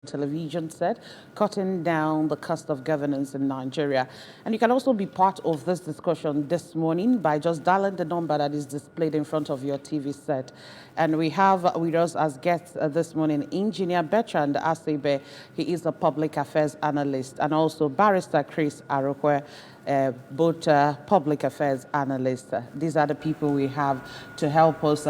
television set, cutting down the cost of governance in Nigeria. And you can also be part of this discussion this morning by just dialing the number that is displayed in front of your TV set. And we have with us as guests this morning Engineer Bertrand Asebe. He is a public affairs analyst, and also Barrister Chris Arokwe, both public affairs analysts. These are the people we have to help us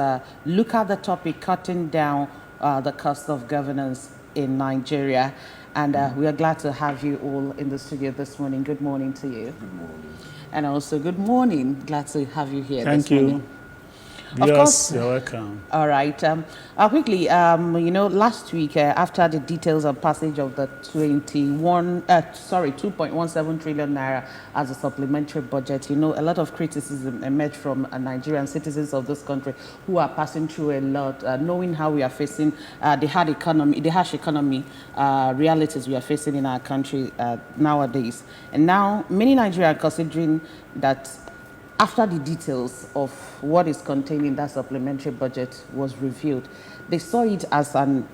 look at the topic, cutting down the cost of governance in Nigeria. And we are glad to have you all in the studio this morning. Good morning to you. Good morning. And also, good morning. Glad to have you here Thank this you. morning. Yes, Of course. you're welcome. All right. Quickly, last week, after the details of passage of the 2.17 trillion naira as a supplementary budget, a lot of criticism emerged from Nigerian citizens of this country who are passing through a lot, knowing how we are facing the harsh economy realities we are facing in our country nowadays. And now, many Nigerians are considering that after the details of what is contained in that supplementary budget was revealed, they saw it as an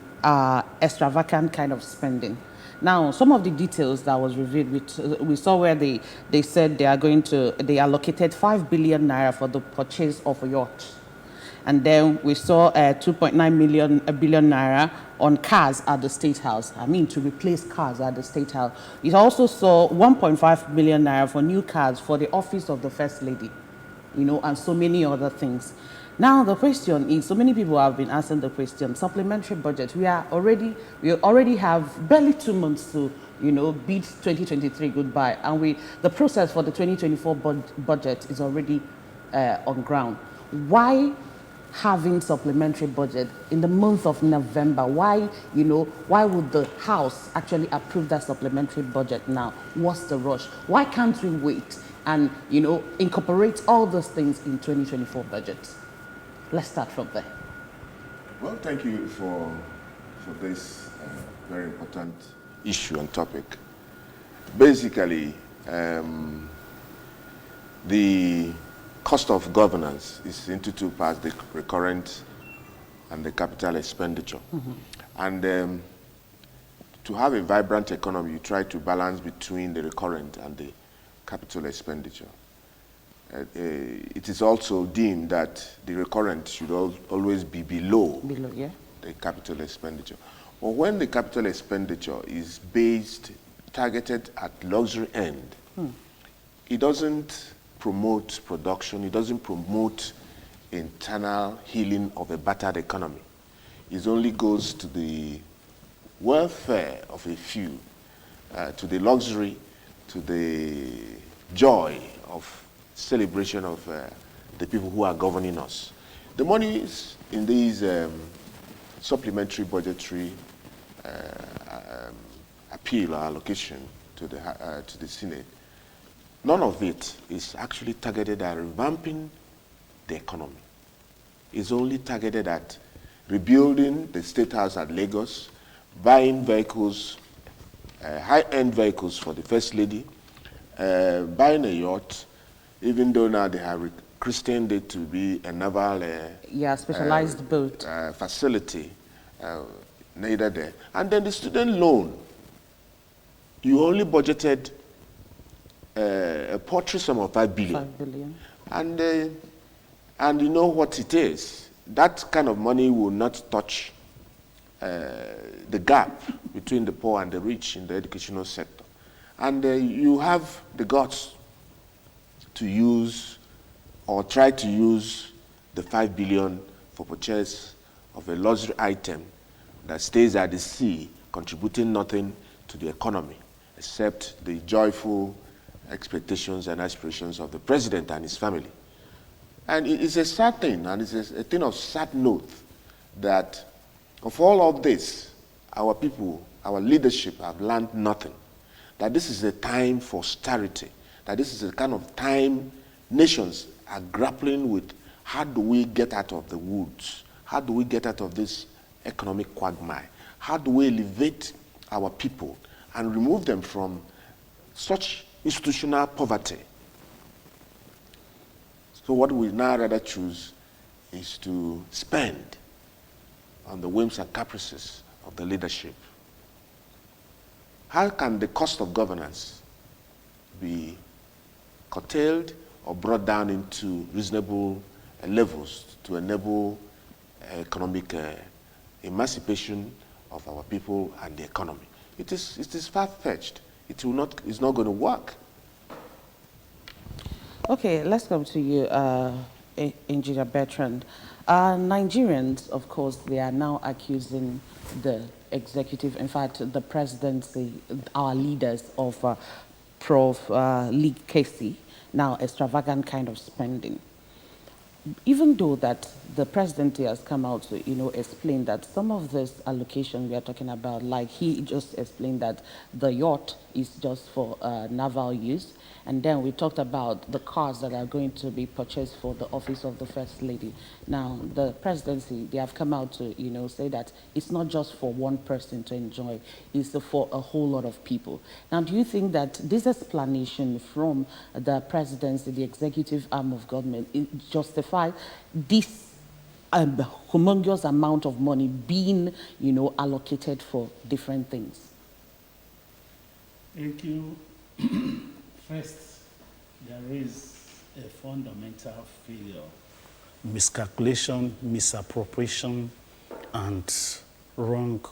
extravagant kind of spending. Now, some of the details that was revealed, we saw where they said they allocated 5 billion naira for the purchase of a yacht. And then we saw 2.9 billion naira on cars at the State House. To replace cars at the State House. We also saw 1.5 billion naira for new cars for the office of the First Lady, and so many other things. Now the question is, so many people have been asking the question, supplementary budget. We already have barely 2 months to, bid 2023 goodbye, and the process for the 2024 budget is already on ground. Why having supplementary budget in the month of November? Why would the House actually approve that supplementary budget now? What's the rush? Why can't we wait and, incorporate all those things in 2024 budget? Let's start from there. Well, thank you for this very important issue and topic. Basically, the cost of governance is into two parts, the recurrent and the capital expenditure. Mm-hmm. And to have a vibrant economy, you try to balance between the recurrent and the capital expenditure. It is also deemed that the recurrent should always be below yeah, the capital expenditure. But when the capital expenditure is targeted at luxury end, it doesn't promote production, it doesn't promote internal healing of a battered economy. It only goes to the welfare of a few, to the luxury, to the joy of celebration of the people who are governing us. The money is in these supplementary budgetary appeal or allocation to the Senate. None of it is actually targeted at revamping the economy. It's only targeted at rebuilding the State House at Lagos, buying vehicles, high-end vehicles for the First Lady, buying a yacht, even though now they have christened it to be a naval specialized boat facility, neither there. And then the student loan, you only budgeted a paltry sum of 5 billion. 5 billion. And you know what it is. That kind of money will not touch the gap between the poor and the rich in the educational sector. And you have the guts to use or try to use the 5 billion for purchase of a luxury item that stays at the sea, contributing nothing to the economy, except the joyful expectations and aspirations of the president and his family. And it is a sad thing, and it's a thing of sad note, that of all of this, our people, our leadership have learned nothing. That this is a time for austerity, that this is a kind of time nations are grappling with how do we get out of the woods, how do we get out of this economic quagmire, how do we elevate our people and remove them from such institutional poverty. So what we now rather choose is to spend on the whims and caprices of the leadership how can the cost of governance be curtailed or brought down into reasonable levels to enable economic emancipation of our people and the economy? It is far-fetched. It's not going to work. Okay, let's come to you, Engineer Bertrand. Nigerians, of course, they are now accusing the executive, in fact, the presidency, our leaders of Prof. Lee Casey, now extravagant kind of spending. Even though that the presidency has come out to, explain that some of this allocation we are talking about, like he just explained that the yacht is just for naval use. And then we talked about the cars that are going to be purchased for the office of the First Lady. Now, the presidency, they have come out to, say that it's not just for one person to enjoy, it's for a whole lot of people. Now, do you think that this explanation from the presidency, the executive arm of government, justify this humongous amount of money being, allocated for different things? Thank you. First, there is a fundamental failure, miscalculation, misappropriation, and wrong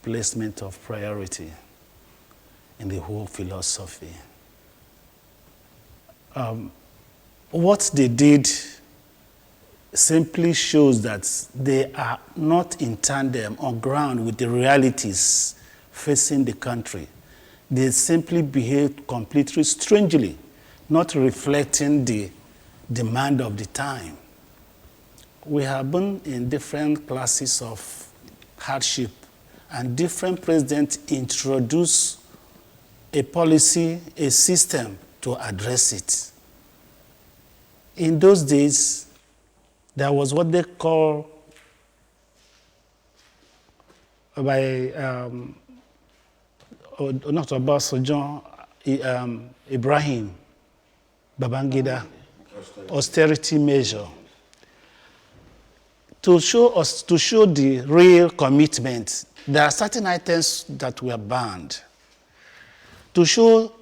placement of priority in the whole philosophy. What they did simply shows that they are not in tandem on ground with the realities facing the country. They simply behaved completely strangely, not reflecting the demand of the time. We have been in different classes of hardship, and different presidents introduce a policy, a system to address it. In those days, there was what they call not Obasanjo, Ibrahim Babangida, austerity measure. To show the real commitment, there are certain items that were banned. To show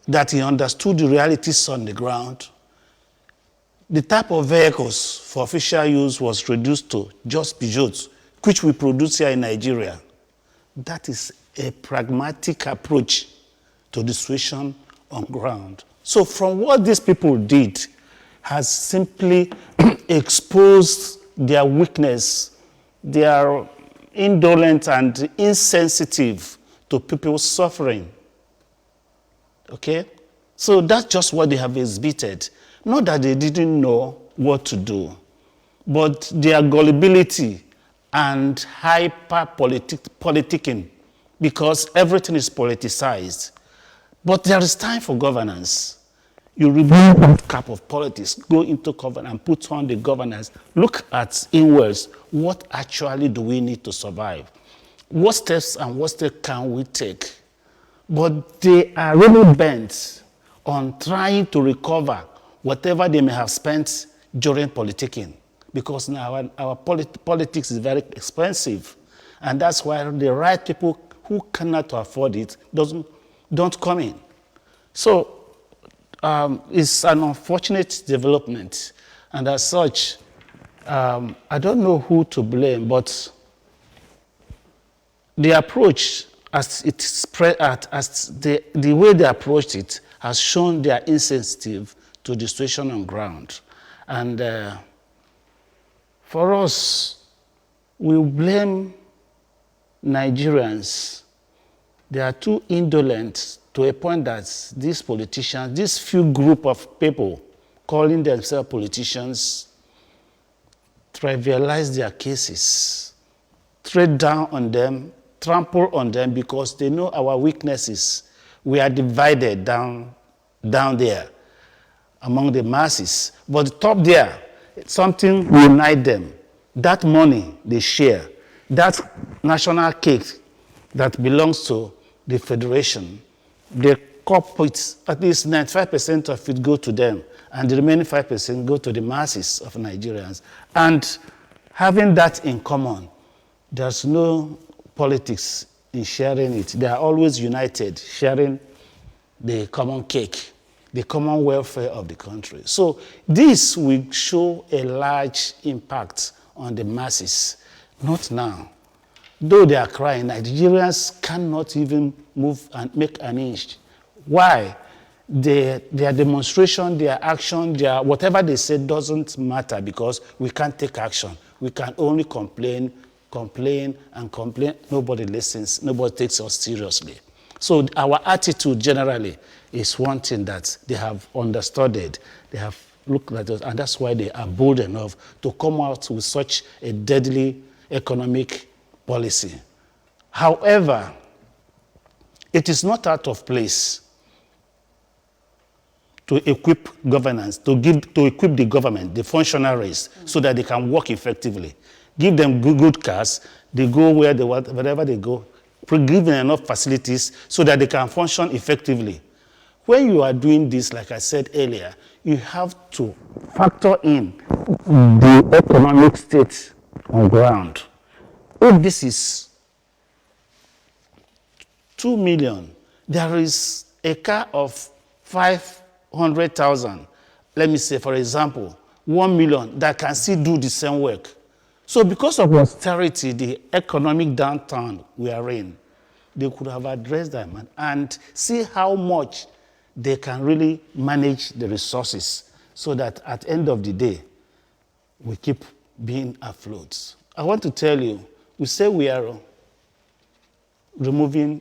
that he understood the realities on the ground, the type of vehicles for official use was reduced to just Peugeots, which we produce here in Nigeria. That is a pragmatic approach to the situation on ground. So from what these people did has simply exposed their weakness. They are indolent and insensitive to people's suffering. Okay? So that's just what they have exhibited. Not that they didn't know what to do, but their gullibility and hyper-politicking, because everything is politicized. But there is time for governance. You remove that cap of politics, go into governance and put on the governance. Look at inwards. What actually do we need to survive? What steps can we take? But they are really bent on trying to recover whatever they may have spent during politicking. Because now our politics is very expensive. And that's why the right people who cannot afford it don't come in. So it's an unfortunate development. And as such, I don't know who to blame, but the approach, the way they approached it has shown they are insensitive to the situation on ground. And for us, we blame Nigerians. They are too indolent to a point that these politicians, this few group of people calling themselves politicians, trivialize their cases, tread down on them, trample on them because they know our weaknesses. We are divided down there among the masses. But top there, something unites them. That money they share, that national cake that belongs to the federation, they cup it, at least 95% of it go to them, and the remaining 5% go to the masses of Nigerians. And having that in common, there's no politics in sharing it. They are always united, sharing the common cake, the common welfare of the country. So this will show a large impact on the masses, not now. Though they are crying, Nigerians cannot even move and make an inch. Why? Their demonstration, their action, their whatever they say doesn't matter because we can't take action. We can only complain, and complain. Nobody listens. Nobody takes us seriously. So our attitude generally is one thing that they have understood it. They have looked at us, and that's why they are bold enough to come out with such a deadly economic policy. However, it is not out of place to equip governance, to equip the government, the functionaries, so that they can work effectively. Give them good cars, they go wherever they go, give them enough facilities so that they can function effectively. When you are doing this, like I said earlier, you have to factor in the economic state on ground. If this is 2 million, there is a car of 500,000, let me say, for example, 1 million that can still do the same work. So because of austerity, the economic downturn we are in, they could have addressed them and see how much they can really manage the resources so that at the end of the day, we keep being afloat. I want to tell you, we say we are removing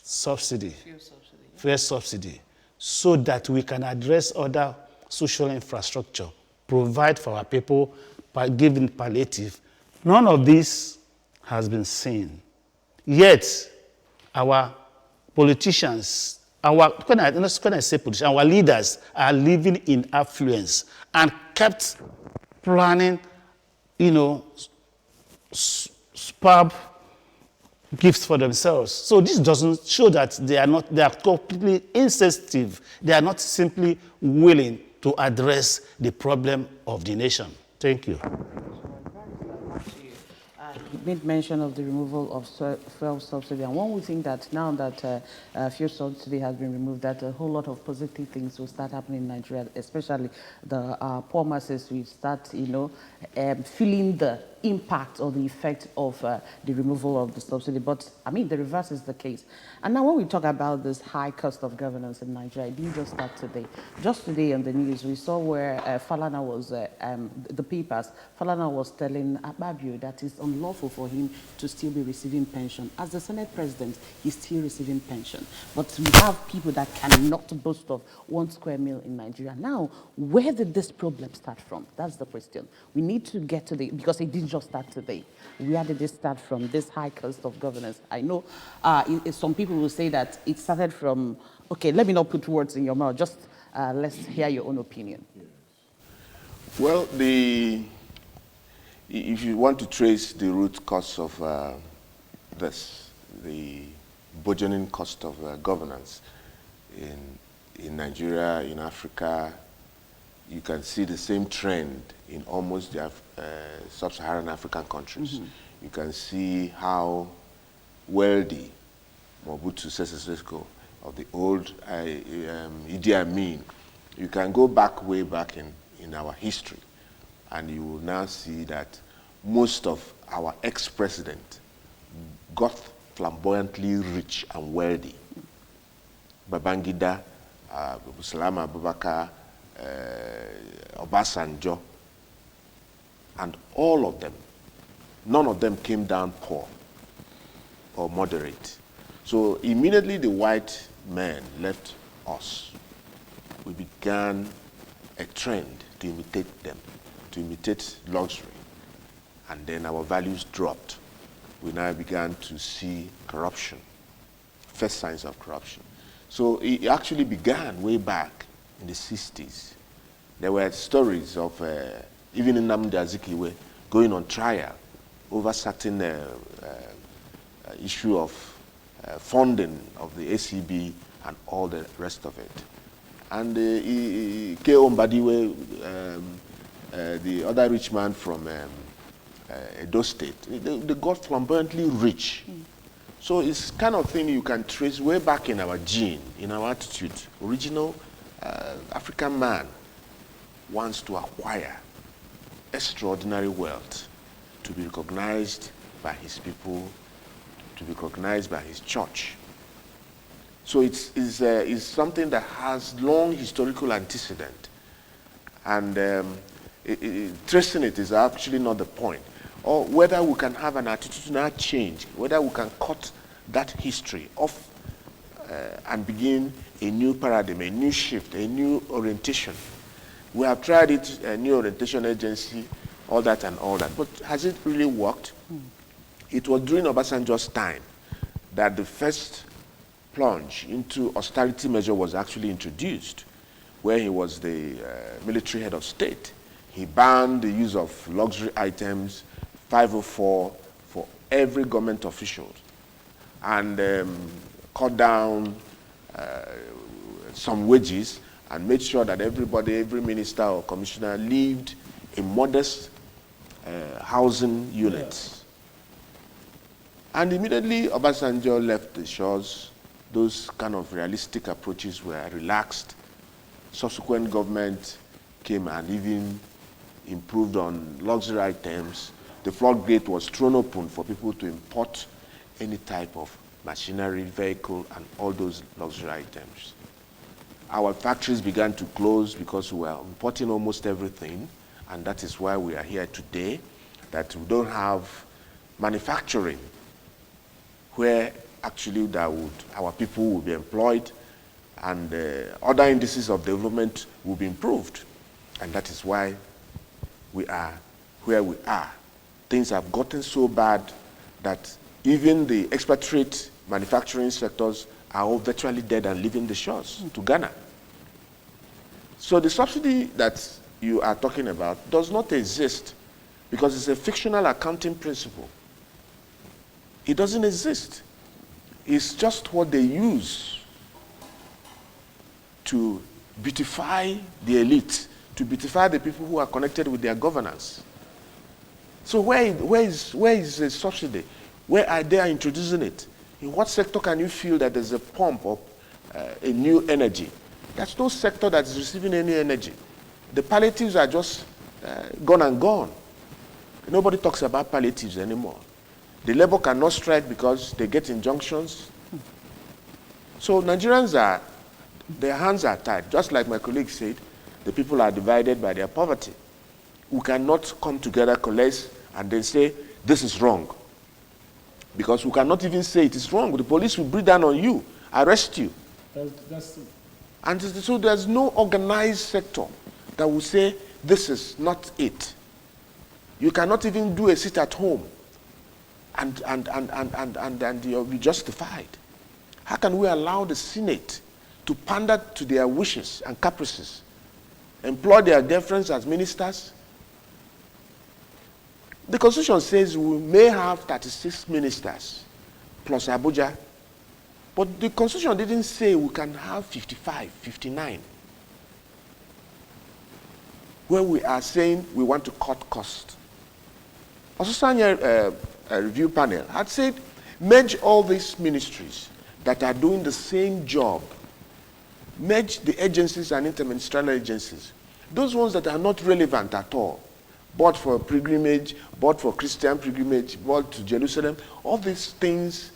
subsidy, fuel subsidy, so that we can address other social infrastructure, provide for our people, by giving palliative. None of this has been seen. Yet, our politicians, when I say politicians, our leaders are living in affluence and kept planning, superb gifts for themselves. So this doesn't show that they are completely insensitive. They are not simply willing to address the problem of the nation. Thank you. You made mention of the removal of fuel subsidy, and one would think that now that fuel subsidy has been removed, that a whole lot of positive things will start happening in Nigeria, especially the poor masses will start, feeling the impact or the effect of the removal of the subsidy. But I mean, the reverse is the case. And now when we talk about this high cost of governance in Nigeria, it didn't just start today. Just today on the news, we saw where Falana was, the papers, Falana was telling Akpabio that it's unlawful for him to still be receiving pension. As the Senate President, he's still receiving pension. But we have people that cannot boast of 1 square meal in Nigeria. Now, where did this problem start from? That's the question. We need to get to because it didn't just start today. Where did it start from, this high cost of governance? I know some people will say that it started from, okay, let me not put words in your mouth, just let's hear your own opinion. Well, if you want to trace the root cause of the burgeoning cost of governance in Nigeria, in Africa, you can see the same trend in almost the sub-Saharan African countries. Mm-hmm. You can see how wealthy Mobutu Sese Seko of the old Idi Amin. You can go way back in our history, and you will now see that most of our ex-presidents got flamboyantly rich and wealthy. Babangida, Salama Abubakar, Obasanjo, and all of them, none of them came down poor or moderate. So immediately the white men left us, we began a trend to imitate them, to imitate luxury. And then our values dropped. We now began to see corruption, first signs of corruption. So it actually began way back in the 60s. There were stories of even in Nnamdi Azikiwe going on trial over certain issue of funding of the ACB and all the rest of it. And K.O. Mbadiwe, the other rich man from Edo State, they got flamboyantly rich. So it's kind of thing you can trace way back in our gene, in our attitude. Original African man wants to acquire extraordinary wealth to be recognized by his people, to be recognized by his church. So it's something that has long historical antecedent. And tracing it is actually not the point. Or whether we can have an attitudinal change, whether we can cut that history off and begin a new paradigm, a new shift, a new orientation. We have tried it, a new orientation agency, all that and all that. But has it really worked? It was during Obasanjo's time that the first plunge into austerity measure was actually introduced, where he was the military head of state. He banned the use of luxury items, 504 for every government official, and cut down some wages and made sure that everybody, every minister or commissioner lived in modest housing units. And immediately Obasanjo left the shores, those kind of realistic approaches were relaxed. Subsequent government came and even improved on luxury items. The floodgate was thrown open for people to import any type of machinery, vehicle, and all those luxury items. Our factories began to close because we were importing almost everything, and that is why we are here today, that we don't have manufacturing where actually our people will be employed and other indices of development will be improved. And that is why we are where we are. Things have gotten so bad that even the expatriate manufacturing sectors are all virtually dead and leaving the shores to Ghana. So the subsidy that you are talking about does not exist because it's a fictional accounting principle. It doesn't exist. It's just what they use to beautify the elite, to beautify the people who are connected with their governance. So where is the subsidy? Where are they introducing it? In what sector can you feel that there's a pump of a new energy? There's no sector that is receiving any energy. The palliatives are just gone and gone. Nobody talks about palliatives anymore. The labor cannot strike because they get injunctions. So Nigerians their hands are tied. Just like my colleague said, the people are divided by their poverty. We cannot come together, coalesce, and then say, this is wrong. Because we cannot even say it is wrong. The police will breathe down on you, arrest you. That's And so there's no organized sector that will say, this is not it. You cannot even do a sit at home and you'll be justified. How can we allow the Senate to pander to their wishes and caprices, employ their girlfriends as ministers? The Constitution says we may have 36 ministers plus Abuja, but the Constitution didn't say we can have 55, 59, where we are saying we want to cut costs. Osusanya review panel had said, merge all these ministries that are doing the same job, merge the agencies and interministerial agencies, those ones that are not relevant at all, bought for pilgrimage, bought for Christian pilgrimage, bought to Jerusalem, all these things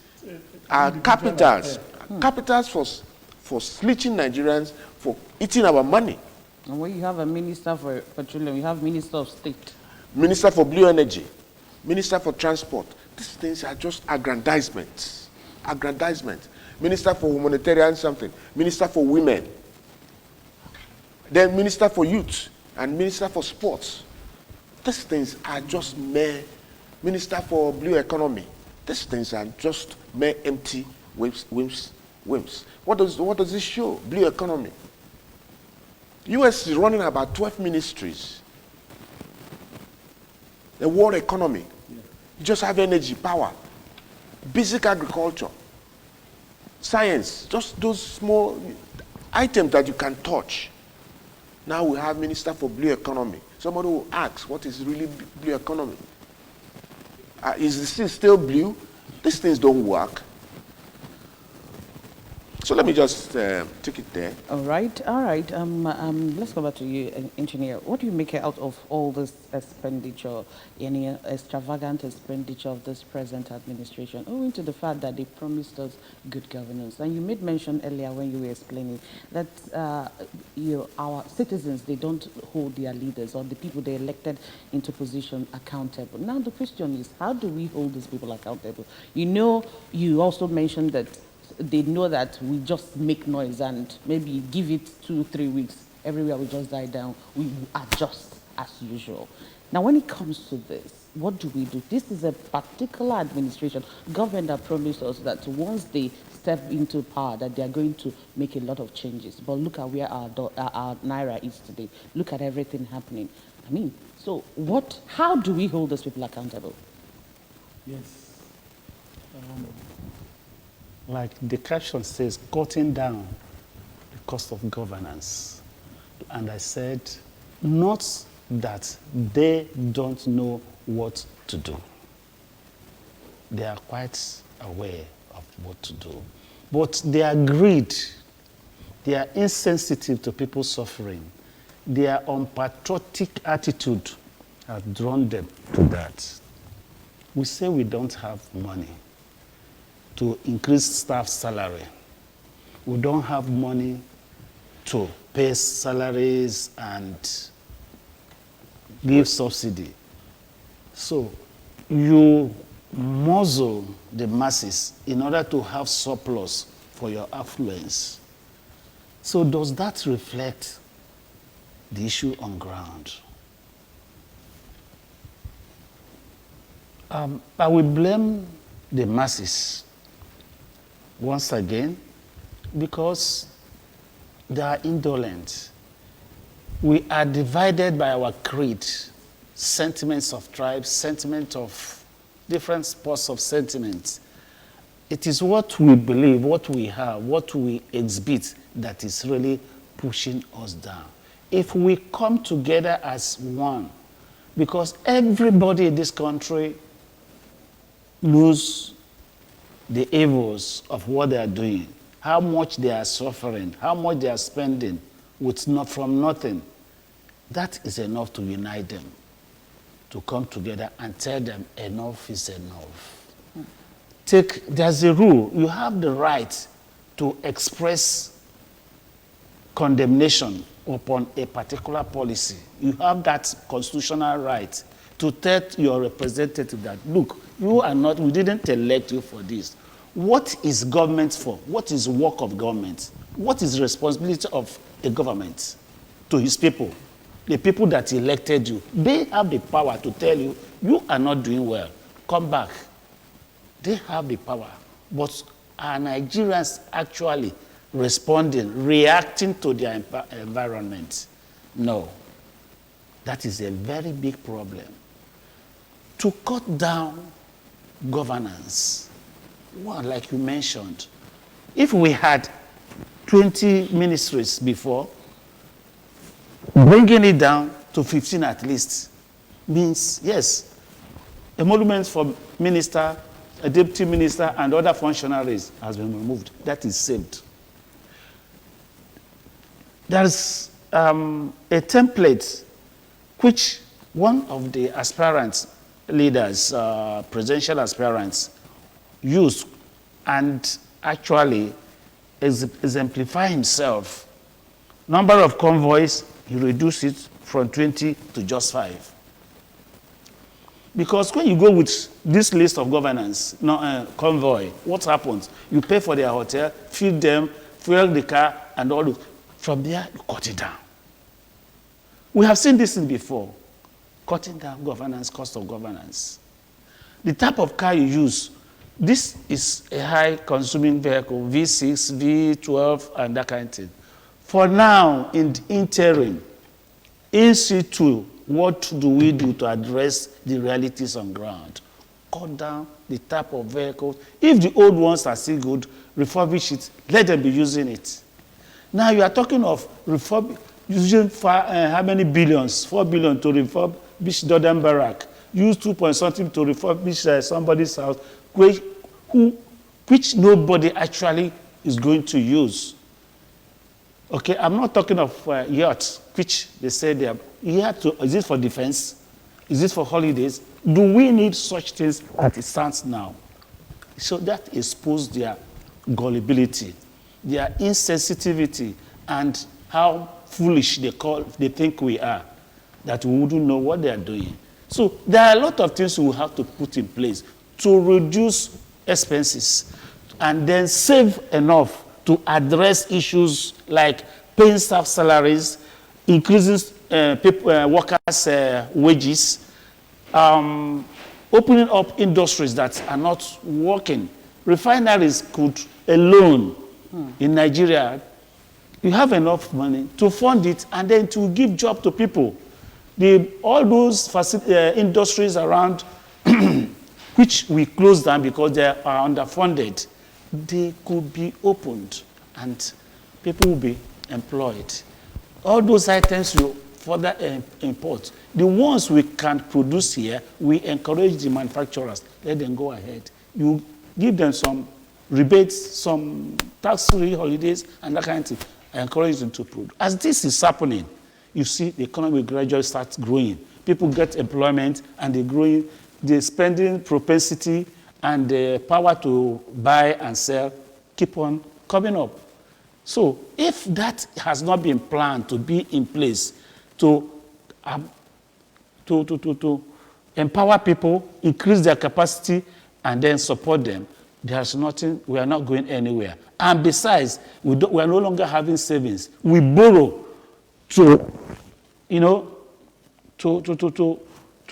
are capitals, capitals for sleeching Nigerians, for eating our money. And when you have a minister for petroleum, you have minister of state. Minister for blue energy, minister for transport. These things are just aggrandizements. Aggrandizement. Minister for humanitarian something, minister for women, then minister for youth, and minister for sports. These things are just mere, minister for blue economy. These things are just mere empty whims. What does this show? Blue economy. US is running about 12 ministries. The world economy. You just have energy, power, basic agriculture, science, just those small items that you can touch. Now we have Minister for Blue Economy. Somebody will ask, what is really blue economy? Is the sea still blue? These things don't work. So let me just take it there. All right, all right. Let's go back to you, engineer. What do you make out of all this expenditure, any extravagant expenditure of this present administration, owing to the fact that they promised us good governance? And you made mention earlier when you were explaining that our citizens, they don't hold their leaders or the people they elected into position accountable. Now the question is, how do we hold these people accountable? You also mentioned that they know that we just make noise and maybe give it 2-3 weeks, everywhere will just die down. We adjust as usual. Now, when it comes to this, what do we do? This is a particular administration, government that promised us that once they step into power, that they are going to make a lot of changes. But look at where our Naira is today. Look at everything happening. I mean, so how do we hold those people accountable? Yes. Like the caption says, cutting down the cost of governance. And I said, not that they don't know what to do. They are quite aware of what to do. But their greed, their insensitive to people suffering, their unpatriotic attitude has drawn them to that. We say we don't have money to increase staff salary. We don't have money to pay salaries and give subsidy. So you muzzle the masses in order to have surplus for your affluence. So does that reflect the issue on ground? I will blame the masses once again because they are indolent. We are divided by our creed, sentiments of tribes, sentiment of different sports of sentiments. It is what we believe, what we have, what we exhibit that is really pushing us down. If we come together as one, because everybody in this country knows the evils of what they are doing, how much they are suffering, how much they are spending from nothing. That is enough to unite them, to come together and tell them enough is enough. There's a rule. You have the right to express condemnation upon a particular policy. You have that constitutional right to tell your representative that, look, we didn't elect you for this. What is government for? What is work of government? What is the responsibility of a government to his people? The people that elected you, they have the power to tell you, you are not doing well. Come back. They have the power. But are Nigerians actually responding, reacting to their environment? No. That is a very big problem. To cut down governance, well, like you mentioned, if we had 20 ministries before, bringing it down to 15 at least means, yes, emoluments for minister, a deputy minister, and other functionaries has been removed. That is saved. There's a template which one of the aspirants, leaders, presidential aspirants, used and actually exemplify himself. Number of convoys, he reduced it from 20 to just 5. Because when you go with this list of governance, convoy, what happens? You pay for their hotel, feed them, fuel the car, and all those. From there, you cut it down. We have seen this before, cutting down governance, cost of governance. The type of car you use, this is a high-consuming vehicle, V6, V12, and that kind of thing. For now, in the interim, in situ, what do we do to address the realities on ground? Cut down the type of vehicles. If the old ones are still good, refurbish it, let them be using it. Now you are talking of using how many billions? 4 billion to refurbish Dodden Barrack. Use 2-point-something to refurbish somebody's house, which nobody actually is going to use. Okay, I'm not talking of yachts, which they say they are. Is it for defense? Is it for holidays? Do we need such things as it stands now? So that exposes their gullibility, their insensitivity, and how foolish they think we are, that we wouldn't know what they are doing. So there are a lot of things we have to put in place to reduce expenses and then save enough to address issues like paying staff salaries, increasing workers' wages, opening up industries that are not working. Refineries could alone in Nigeria, you have enough money to fund it and then to give job to people. All those industries around which we closed down because they are underfunded, they could be opened and people will be employed. All those items you further import. The ones we can produce here, we encourage the manufacturers. Let them go ahead. You give them some rebates, some tax-free holidays, and that kind of thing. I encourage them to produce. As this is happening, you see the economy gradually starts growing. People get employment, and they're growing. The spending propensity and the power to buy and sell keep on coming up. So if that has not been planned to be in place to empower people, increase their capacity, and then support them, there's nothing, we are not going anywhere. And besides, we are no longer having savings. We borrow to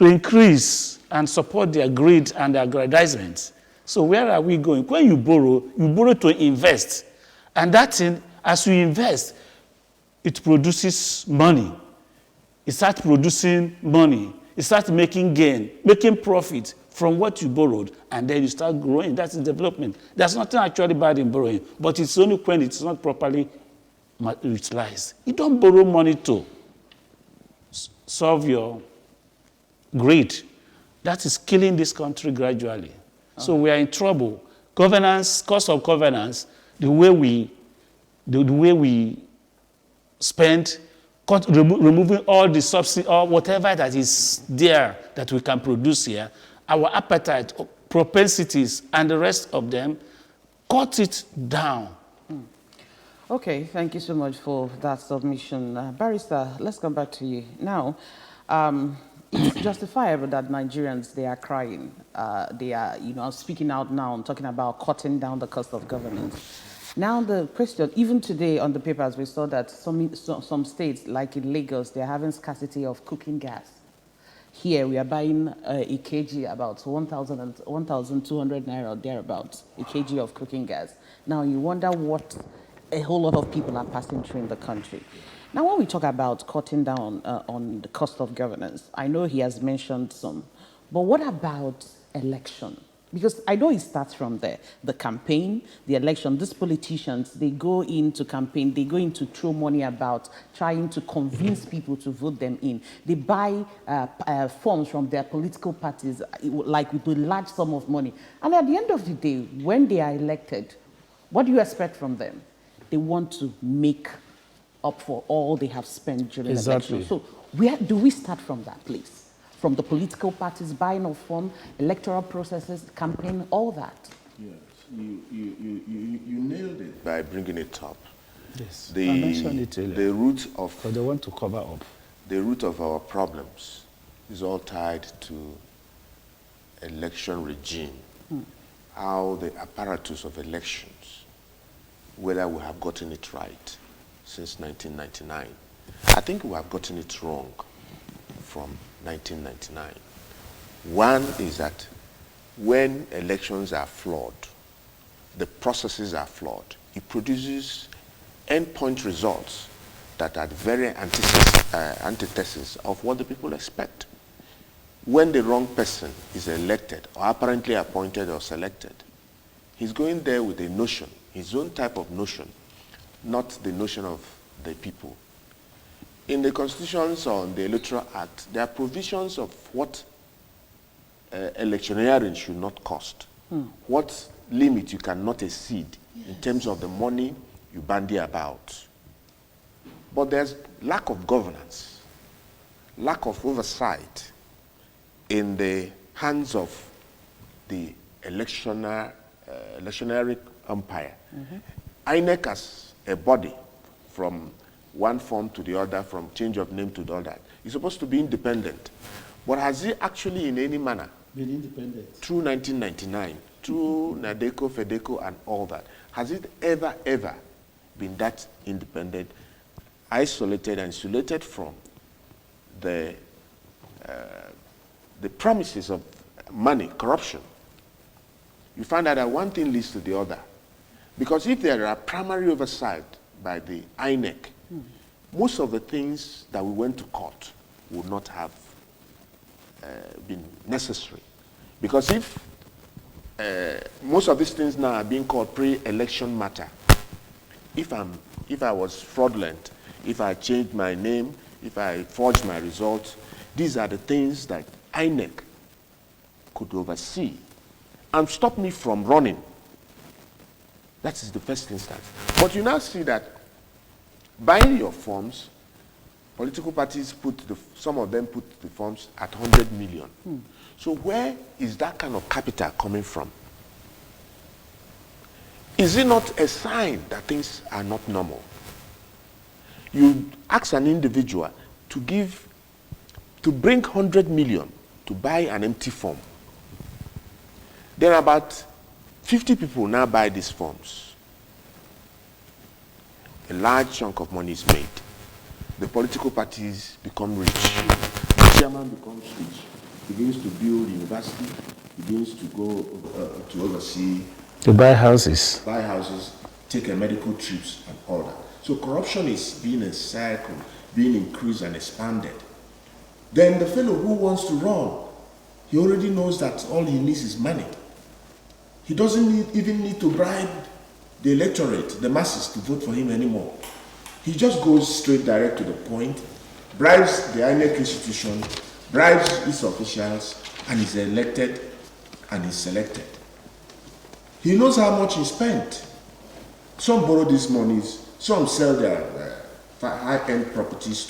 increase and support their greed and their aggrandizement. So where are we going? When you borrow to invest. And that thing, as you invest, it produces money. It starts producing money. It starts making gain, making profit from what you borrowed, and then you start growing. That's development. There's nothing actually bad in borrowing, but it's only when it's not properly utilized. You don't borrow money to solve your greed. That is killing this country gradually. So we are in trouble. Governance, cost of governance, the way we spend, removing all the subsidy or whatever that is there that we can produce here, our appetite, propensities, and the rest of them, cut it down. Okay, thank you so much for that submission. Barrister, let's come back to you. Now, it's justifiable that Nigerians, they are crying. They are, speaking out now and talking about cutting down the cost of governance. Now the question, even today on the papers, we saw that some states, like in Lagos, they're having scarcity of cooking gas. Here, we are buying a kg about 1,200 naira or thereabouts, a kg of cooking gas. Now, you wonder what a whole lot of people are passing through in the country. Now, when we talk about cutting down on the cost of governance, I know he has mentioned some, but what about election? Because I know it starts from there. The campaign, the election, these politicians, they go into campaign, they go into throw money about trying to convince people to vote them in. They buy forms from their political parties, like with a large sum of money. And at the end of the day, when they are elected, what do you expect from them? They want to make up for all they have spent during the election. So where do we start from that place? From the political parties, buying of form, electoral processes, campaign, all that. Yes, you nailed it by bringing it up. Yes, I mentioned it earlier. The root of... But they want to cover up. The root of our problems is all tied to election regime, how the apparatus of elections, whether we have gotten it right since 1999. I think we have gotten it wrong from 1999. One is that when elections are flawed, the processes are flawed, it produces endpoint results that are very antithesis of what the people expect. When the wrong person is elected or apparently appointed or selected, he's going there with a notion, his own type of notion, not the notion of the people. In the constitutions or the Electoral Act, there are provisions of what electioneering should not cost, what limit you cannot exceed in terms of the money you bandy about. But there's lack of governance, lack of oversight in the hands of the electionary umpire. INEC as a body, from one form to the other, from change of name to the other, is supposed to be independent. But has it actually in any manner Been independent. through 1999, through NADECO, FEDECO, and all that, has it ever been that independent, isolated and insulated from the promises of money, corruption? You find out that one thing leads to the other. Because if there are primary oversight by the INEC, most of the things that we went to court would not have been necessary. Because if most of these things now are being called pre-election matter, if I was fraudulent, if I changed my name, if I forged my results, these are the things that INEC could oversee and stop me from running. That is the first instance. But you now see that buying your forms, political parties some of them put the forms at 100 million. So where is that kind of capital coming from? Is it not a sign that things are not normal? You ask an individual to bring 100 million to buy an empty form. There are about 50 people now buy these forms. A large chunk of money is made. The political parties become rich. The chairman becomes rich, begins to build university, begins to go to oversee. To buy houses. Buy houses, take medical trips and all that. So corruption is being encircled, being increased and expanded. Then the fellow who wants to run, he already knows that all he needs is money. He doesn't even need to bribe the electorate, the masses, to vote for him anymore. He just goes straight direct to the point, bribes the INEC institution, bribes its officials, and is elected and is selected. He knows how much he spent. Some borrow these monies, some sell their high-end properties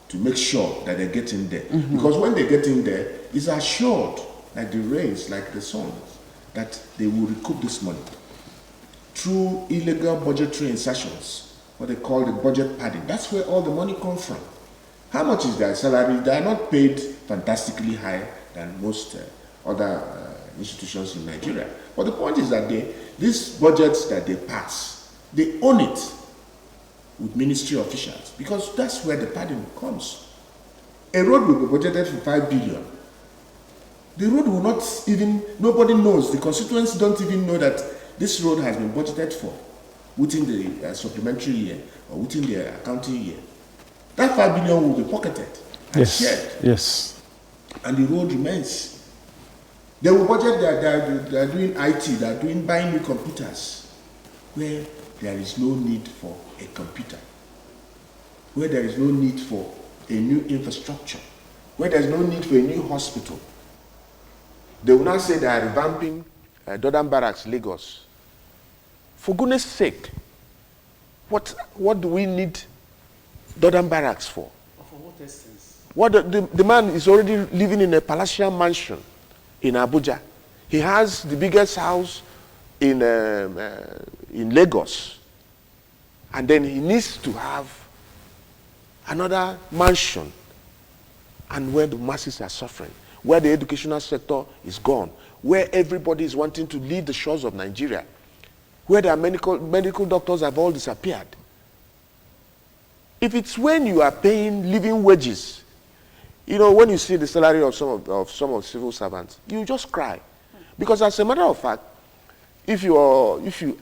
to make sure that they get in there. Because when they get in there, it's assured, like the rains, like the sun, that they will recoup this money through illegal budgetary insertions, what they call the budget padding. That's where all the money comes from. How much is their salary? They are not paid fantastically higher than most other institutions in Nigeria. But the point is that these budgets that they pass, they own it with ministry officials, because that's where the padding comes. A road will be budgeted for 5 billion. The road will not even, nobody knows, the constituents don't even know that this road has been budgeted for within the supplementary year or within the accounting year. That 5 billion will be pocketed and shared. Yes. And the road remains. They will budget, they are doing IT, they are doing buying new computers, where there is no need for a computer, where there is no need for a new infrastructure, where there is no need for a new hospital. They will now say they are revamping Dodan Barracks, Lagos. For goodness sake, what do we need Dodan Barracks for? For what essence? What the man is already living in a palatial mansion in Abuja. He has the biggest house in Lagos. And then he needs to have another mansion, and where the masses are suffering, where the educational sector is gone, where everybody is wanting to leave the shores of Nigeria, where their medical doctors have all disappeared. If it's when you are paying living wages, when you see the salary of some of civil servants, you just cry. Because as a matter of fact, if you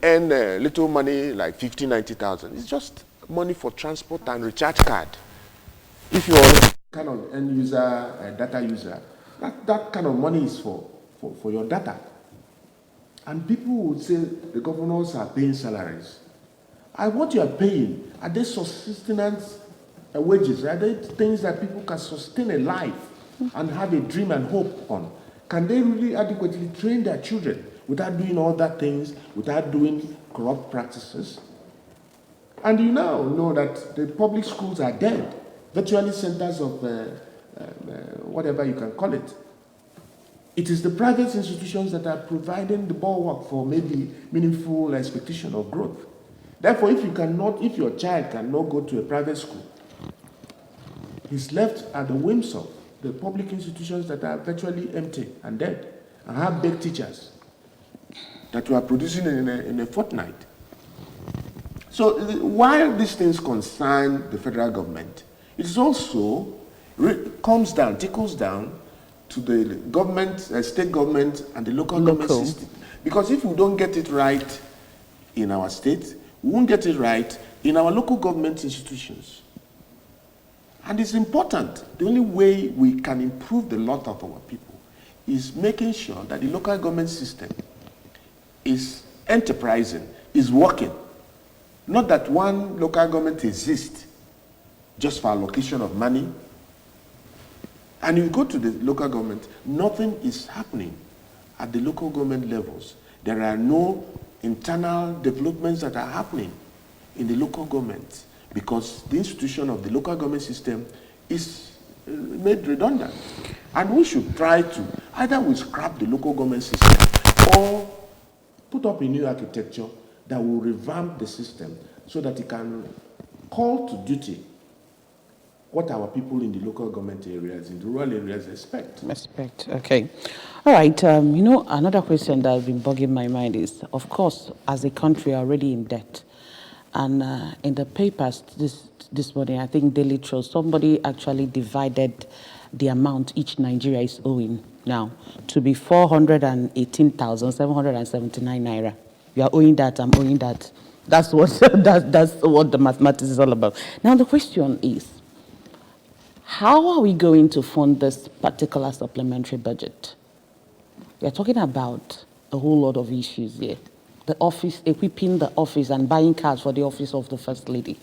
earn little money like 50, 90,000, it's just money for transport and recharge card. If you're kind of end user, data user, that kind of money is for your data. And people would say the governors are paying salaries. And what you are paying, are they sustenance wages? Are they things that people can sustain a life and have a dream and hope on? Can they really adequately train their children without doing all that things, without doing corrupt practices. And you now know that the public schools are dead, virtually centers of whatever you can call it. It is the private institutions that are providing the bulwark for maybe meaningful expectation of growth. Therefore, if your child cannot go to a private school, he's left at the whims of the public institutions that are virtually empty and dead, and have big teachers that we are producing in a fortnight. So while these things concern the federal government, it is also tickles down to the government, state government, and the local government system. Because if we don't get it right in our state, we won't get it right in our local government institutions. And it's important. The only way we can improve the lot of our people is making sure that the local government system is enterprising, is working. Not that one local government exists just for allocation of money. And you go to the local government, nothing is happening at the local government levels. There are no internal developments that are happening in the local government because the institution of the local government system is made redundant. And we should try to, either we scrap the local government system or put up a new architecture that will revamp the system so that it can call to duty what our people in the local government areas, in the rural areas expect. Okay. All right. Another question that has been bugging my mind is, of course, as a country, we're already in debt. And in the papers this morning, I think Daily Trust, somebody actually divided the amount each Nigeria is owing now to be 418,779 naira. You are owing that, I'm owing that. That's what that's what the mathematics is all about. Now the question is, how are we going to fund this particular supplementary budget? We are talking about a whole lot of issues here. The office, equipping the office and buying cars for the office of the First Lady.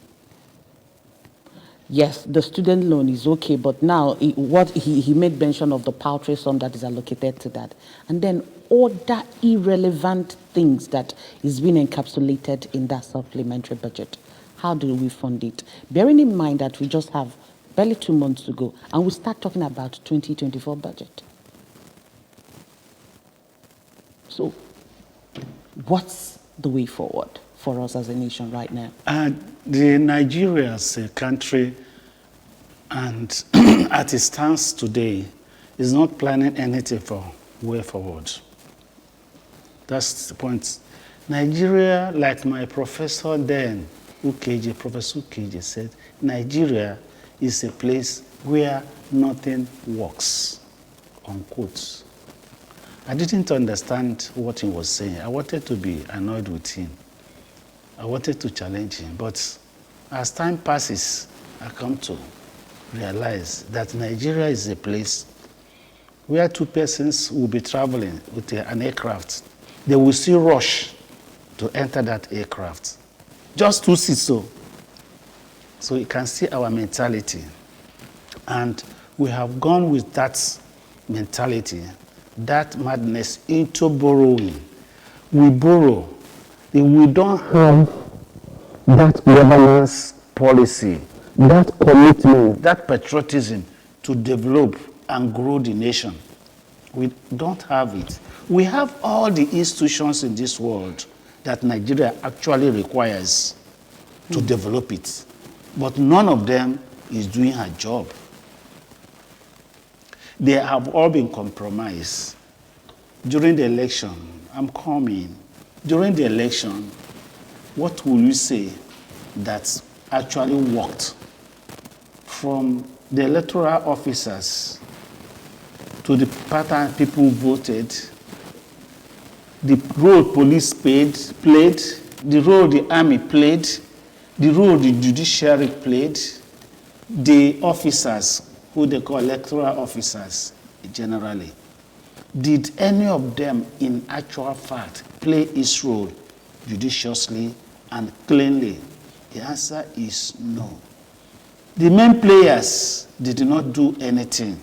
Yes, the student loan is okay, but now he made mention of the paltry sum that is allocated to that. And then other irrelevant things that is being encapsulated in that supplementary budget. How do we fund it? Bearing in mind that we just have barely 2 months to go, and we start talking about 2024 budget. So, what's the way forward for us as a nation right now? The Nigeria as a country, and as it stands today, is not planning anything for way forward. That's the point. Nigeria, like my professor then, Professor Ukeje said, Nigeria is a place where nothing works, unquote. I didn't understand what he was saying. I wanted to be annoyed with him. I wanted to challenge him. But as time passes, I come to realize that Nigeria is a place where two persons will be traveling with an aircraft. They will still rush to enter that aircraft. Just to see so. So you can see our mentality. And we have gone with that mentality, that madness, into borrowing. We borrow. We don't have that governance policy, that commitment, that patriotism to develop and grow the nation. We don't have it. We have all the institutions in this world that Nigeria actually requires to develop it. But none of them is doing her job. They have all been compromised. During the election, during the election, what will you say that actually worked? From the electoral officers to the pattern people voted, the role police played, the role the army played, the role the judiciary played, the officers, who they call electoral officers generally. Did any of them in actual fact play its role judiciously and cleanly? The answer is no. The main players did not do anything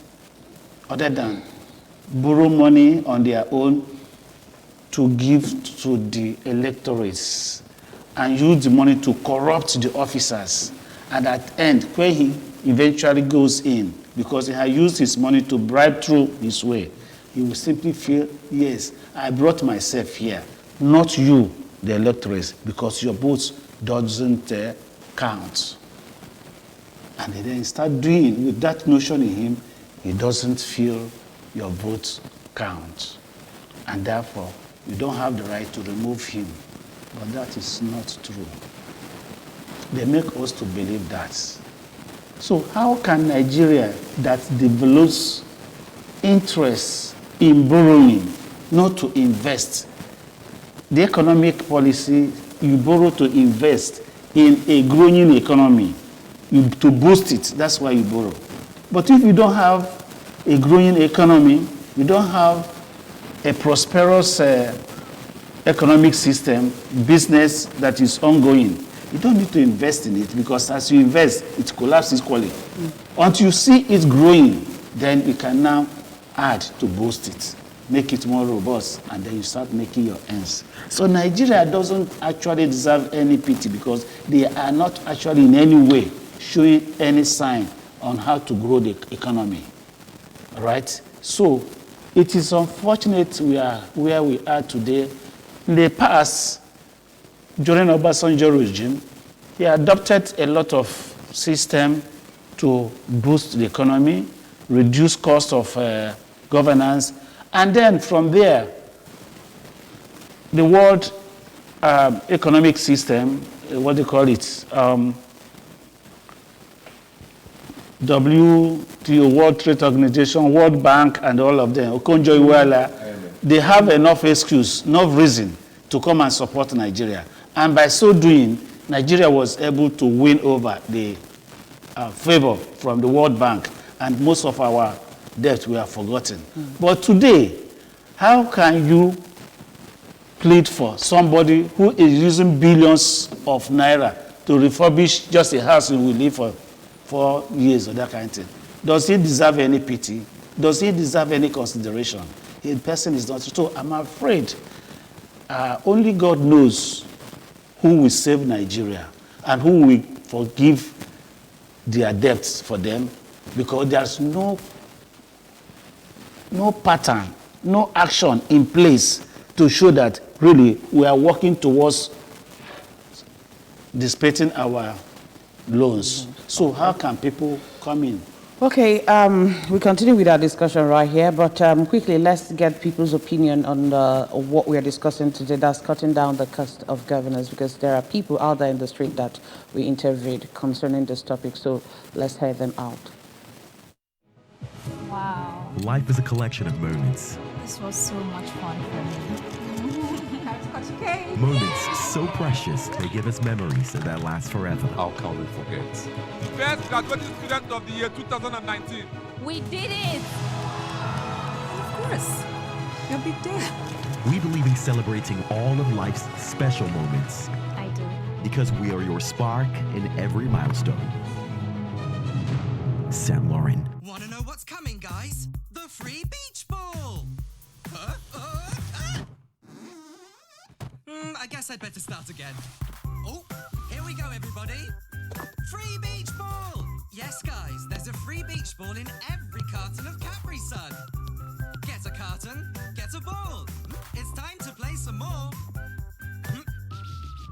other than borrow money on their own, to give to the electorates and use the money to corrupt the officers. And at the end, where he eventually goes in, because he has used his money to bribe through his way, he will simply feel, yes, I brought myself here, not you, the electorates, because your votes doesn't count. And then he start doing, with that notion in him, he doesn't feel your votes count. And therefore, you don't have the right to remove him. But that is not true. They make us to believe that. So how can Nigeria that develops interest in borrowing, not to invest? The economic policy, you borrow to invest in a growing economy, to boost it, that's why you borrow. But if you don't have a growing economy, you don't have a prosperous economic system, business that is ongoing, you don't need to invest in it, because as you invest, it collapses equally. Until you see it growing, then you can now add to boost it, make it more robust, and then you start making your ends. So Nigeria doesn't actually deserve any pity, because they are not actually in any way showing any sign on how to grow the economy, right? So it is unfortunate we are where we are today. In the past, during Obasanjo regime, he adopted a lot of system to boost the economy, reduce cost of governance, and then from there, the world economic system, what do you call it, WTO, World Trade Organization, World Bank, and all of them, Okonjo-Iweala, they have enough excuse, enough reason to come and support Nigeria. And by so doing, Nigeria was able to win over the favor from the World Bank, and most of our debt we have forgotten. But today, how can you plead for somebody who is using billions of naira to refurbish just a house you will live for 4 years or that kind of thing? Does he deserve any pity? Does he deserve any consideration? The person is not. So I'm afraid only God knows who will save Nigeria and who will forgive their debts for them, because there's no pattern, no action in place to show that really we are working towards dissipating our loans. So how can people come in? Okay, we continue with our discussion right here, but quickly, let's get people's opinion on what we are discussing today. That's cutting down the cost of governance, because there are people out there in the street that we interviewed concerning this topic. So let's hear them out. Wow. Life is a collection of moments. This was so much fun for me. Moments so precious, they give us memories that last forever. How can we forget? First graduating student of the year 2019. We did it! Of course. Your big day. We believe in celebrating all of life's special moments. I do. Because we are your spark in every milestone. Saint Laurent. Wanna know what's coming, guys? The free beach ball! I guess I'd better start again. Oh, here we go, everybody. Free beach ball! Yes, guys, there's a free beach ball in every carton of Capri Sun. Get a carton, get a ball. It's time to play some more.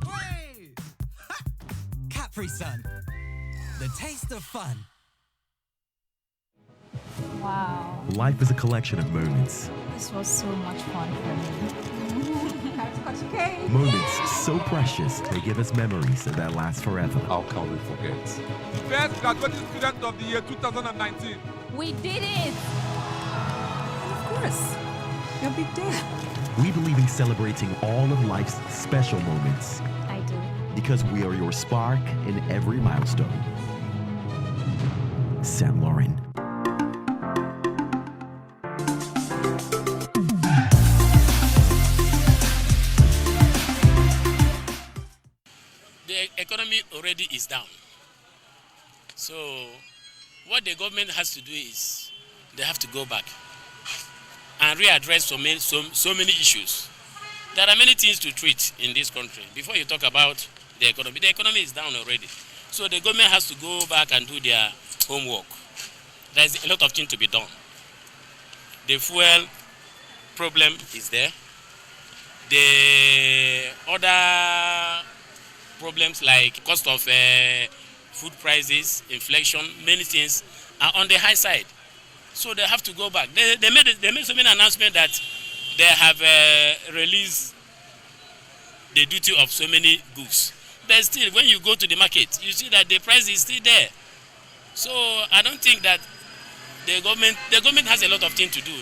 Way! Capri Sun. The taste of fun. Wow. Life is a collection of moments. This was so much fun for me. Moments so precious, they give us memories that last forever. How can we forget? First graduating student of the year 2019. We did it! Of course. Your big day. We believe in celebrating all of life's special moments. I do. Because we are your spark in every milestone. Saint Laurent. The economy already is down. So what the government has to do is they have to go back and readdress so many issues. There are many things to treat in this country before you talk about the economy. The economy is down already. So the government has to go back and do their homework. There's a lot of things to be done. The fuel problem is there. The other problems like cost of food prices, inflation, many things are on the high side. So they have to go back. They made so many announcements that they have released the duty of so many goods. But still, when you go to the market, you see that the price is still there. So I don't think that the government has a lot of things to do.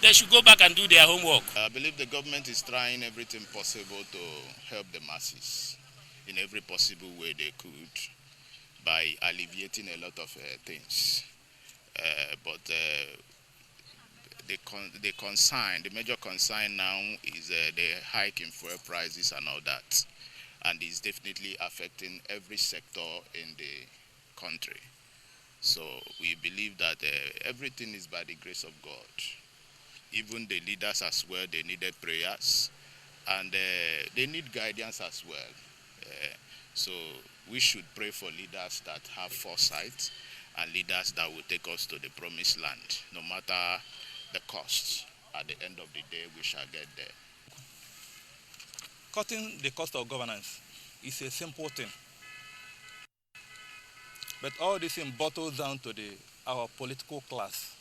They should go back and do their homework. I believe the government is trying everything possible to help the masses in every possible way they could by alleviating a lot of things. But the major concern now is the hike in fuel prices and all that, and it's definitely affecting every sector in the country. So we believe that everything is by the grace of God. Even the leaders as well, they needed prayers, and they need guidance as well. So we should pray for leaders that have foresight and leaders that will take us to the promised land, no matter the cost. At the end of the day, we shall get there. Cutting the cost of governance is a simple thing. But all this thing bottles down to our political class.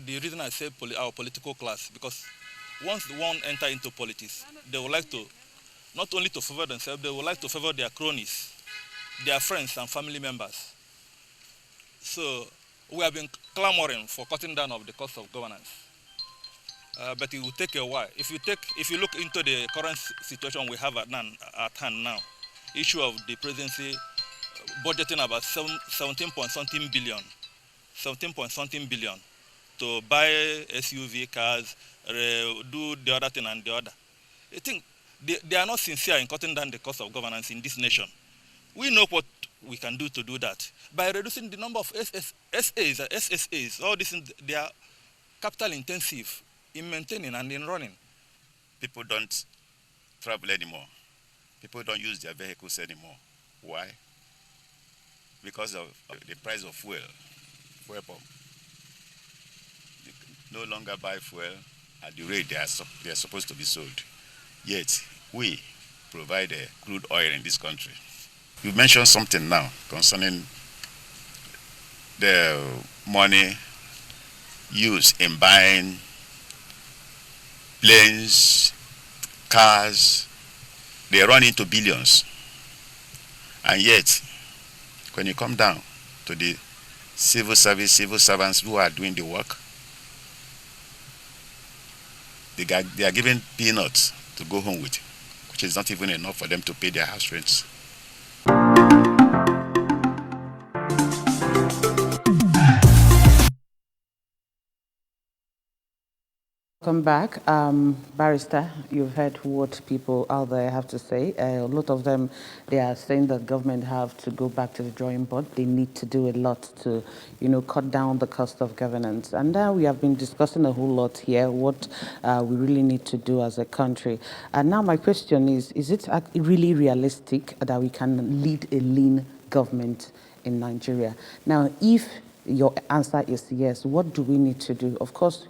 The reason I say our political class, because once one enter into politics, they would like to, not only to favor themselves, they would like to favor their cronies, their friends and family members. So we have been clamoring for cutting down of the cost of governance. But it will take a while. If you look into the current situation we have at hand now, issue of the presidency budgeting about 17 point something billion to buy SUV cars, do the other thing and the other. I think they are not sincere in cutting down the cost of governance in this nation. We know what we can do to do that. By reducing the number of SSAs, all this, they are capital intensive in maintaining and in running. People don't travel anymore. People don't use their vehicles anymore. Why? Because of the price of fuel pump. You can no longer buy fuel at the rate they are supposed to be sold. Yet, we provide crude oil in this country. You mentioned something now concerning the money used in buying planes, cars. They run into billions. And yet, when you come down to the civil servants who are doing the work, they are given peanuts to go home with, which is not even enough for them to pay their house rents. Welcome back. Barrister, you've heard what people out there have to say. A lot of them, they are saying that government have to go back to the drawing board. They need to do a lot to, cut down the cost of governance. And now we have been discussing a whole lot here, what we really need to do as a country. And now my question is it really realistic that we can lead a lean government in Nigeria? Now, if your answer is yes, what do we need to do? Of course,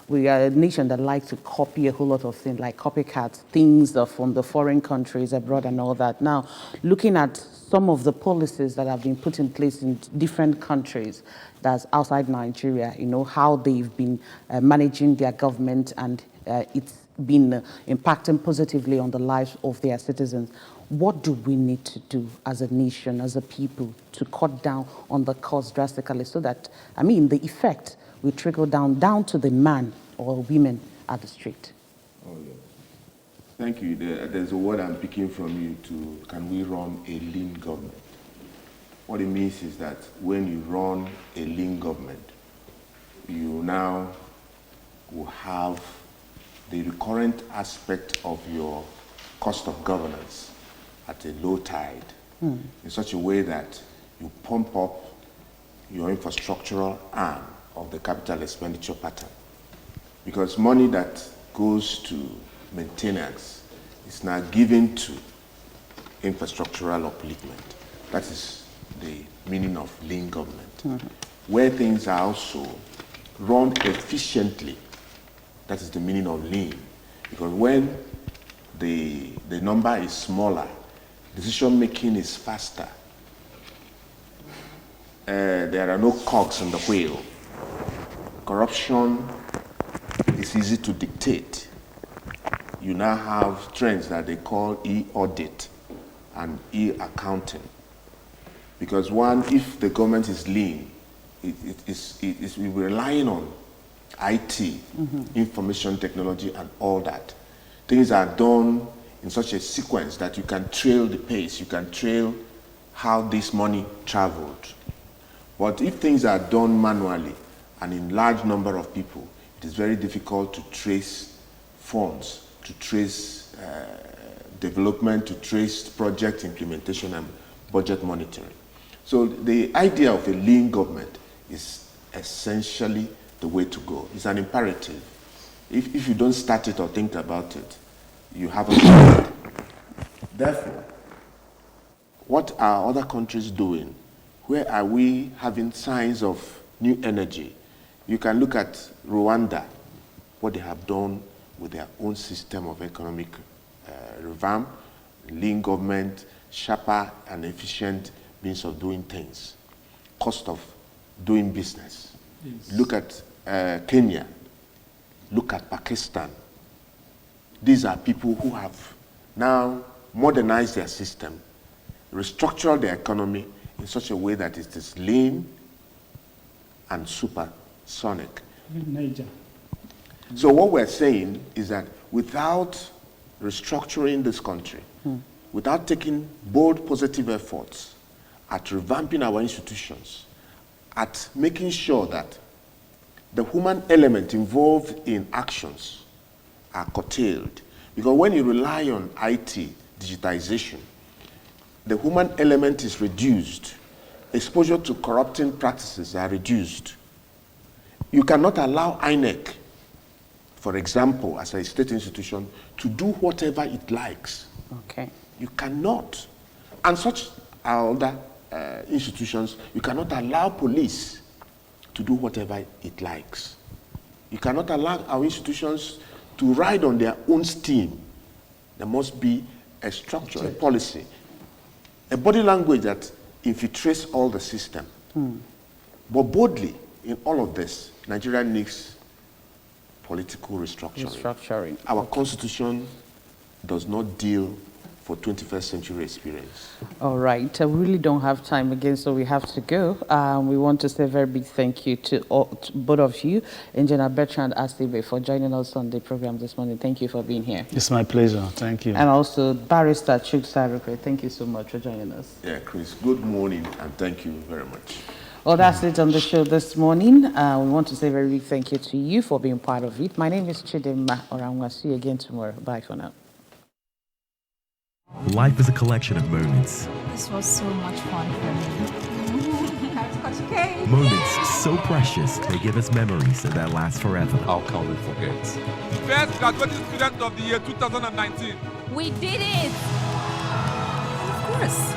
we are a nation that likes to copy a whole lot of things, like copycats, things from the foreign countries abroad and all that. Now, looking at some of the policies that have been put in place in different countries that's outside Nigeria, how they've been managing their government, and it's been impacting positively on the lives of their citizens. What do we need to do as a nation, as a people, to cut down on the cost drastically so that, the effect will trickle down to the man or women at the street? Oh, yeah. Thank you. There's a word I'm picking from you can we run a lean government? What it means is that when you run a lean government, you now will have the recurrent aspect of your cost of governance at a low tide in such a way that you pump up your infrastructural arm of the capital expenditure pattern. Because money that goes to maintenance is now given to infrastructural upliftment. That is the meaning of lean government. Where things are also run efficiently, that is the meaning of lean. Because when the number is smaller, decision making is faster. There are no cogs in the wheel. Corruption is easy to dictate. You now have trends that they call e-audit and e-accounting. Because one, if the government is lean, it's relying on IT, information technology and all that. Things are done in such a sequence that you can trail the pace, you can trail how this money traveled. But if things are done manually and in large number of people, it is very difficult to trace funds, to trace development, to trace project implementation and budget monitoring. So the idea of a lean government is essentially the way to go. It's an imperative. If you don't start it or think about it, you haven't started. Therefore, what are other countries doing? Where are we having signs of new energy? You can look at Rwanda, what they have done with their own system of economic revamp, lean government, sharper and efficient means of doing things, cost of doing business. Yes. Look at Kenya, look at Pakistan. These are people who have now modernized their system, restructured their economy in such a way that it is lean and supersonic. Niger. So what we're saying is that without restructuring this country, without taking bold positive efforts at revamping our institutions, at making sure that the human element involved in actions are curtailed. Because when you rely on IT, digitization, the human element is reduced. Exposure to corrupting practices are reduced. You cannot allow INEC, for example, as a state institution, to do whatever it likes. Okay. You cannot. And such are other institutions. You cannot allow police to do whatever it likes. You cannot allow our institutions to ride on their own steam. There must be a structure, a policy, a body language that infiltrates all the system. But boldly, in all of this, Nigeria needs political restructuring. Our constitution does not deal for 21st century experience. All right, we really don't have time again, so we have to go. We want to say a very big thank you to both of you, Engineer Bertrand Asibe, for joining us on the program this morning. Thank you for being here. It's my pleasure. Thank you. And also Barrister Chuk Sarukwe, thank you so much for joining us. Yeah, Chris, good morning and thank you very much. Well, that's it on the show this morning. We want to say a very big thank you to you for being part of it. My name is Chidimma Oramwa. See you again tomorrow. Bye for now. Life is a collection of moments. This was so much fun for me. Moments so precious, they give us memories that last forever. How can we forget? First graduating student of the year 2019. We did it! Of course.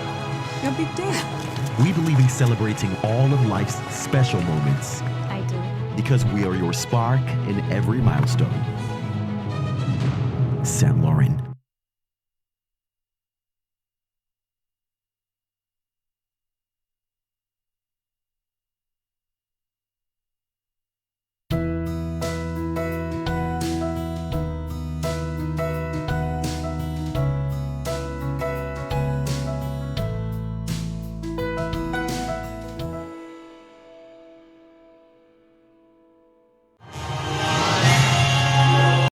Your big day. We believe in celebrating all of life's special moments. I do. Because we are your spark in every milestone. St. Laurent.